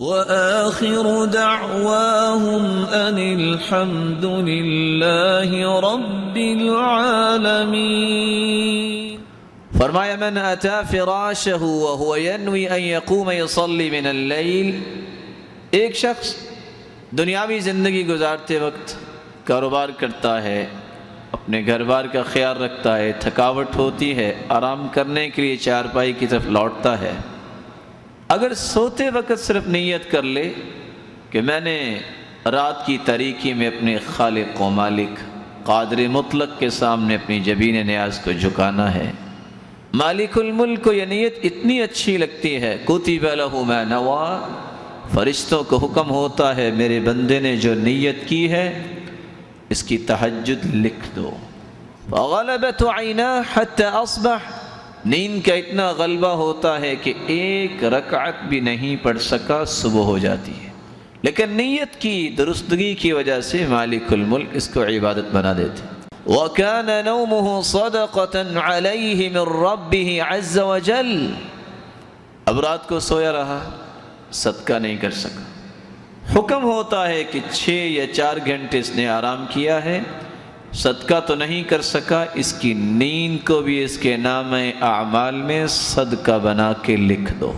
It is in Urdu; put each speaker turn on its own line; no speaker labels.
وآخر دعواهم أن الحمد لله رب العالمين۔
فرمایا من اتی فراشہ وهو ينوي ان يقوم يصلي من اللیل، ایک شخص دنیاوی زندگی گزارتے وقت کاروبار کرتا ہے، اپنے گھر بار کا خیال رکھتا ہے، تھکاوٹ ہوتی ہے، آرام کرنے کے لیے چارپائی کی طرف لوٹتا ہے، اگر سوتے وقت صرف نیت کر لے کہ میں نے رات کی تاریکی میں اپنے خالق و مالک قادر مطلق کے سامنے اپنی جبین نیاز کو جھکانا ہے، مالک الملک کو یہ نیت اتنی اچھی لگتی ہے، کتب لہ ما نویٰ، فرشتوں کو حکم ہوتا ہے میرے بندے نے جو نیت کی ہے اس کی تہجد لکھ دو، فغلبت عیناہ حتی اصبح، نیند کا اتنا غلبہ ہوتا ہے کہ ایک رکعت بھی نہیں پڑھ سکا، صبح ہو جاتی ہے، لیکن نیت کی درستگی کی وجہ سے مالک الملک اس کو عبادت بنا دیتے۔ وَكَانَ نَوْمُهُ صَدَقَةً عَلَيْهِ مِن رَبِّهِ عَزَّ وَجَلَّ، اب رات کو سویا رہا، صدقہ نہیں کر سکا، حکم ہوتا ہے کہ 6 یا 4 گھنٹے اس نے آرام کیا ہے، صدقہ تو نہیں کر سکا، اس کی نیند کو بھی اس کے نام اعمال میں صدقہ بنا کے لکھ دو۔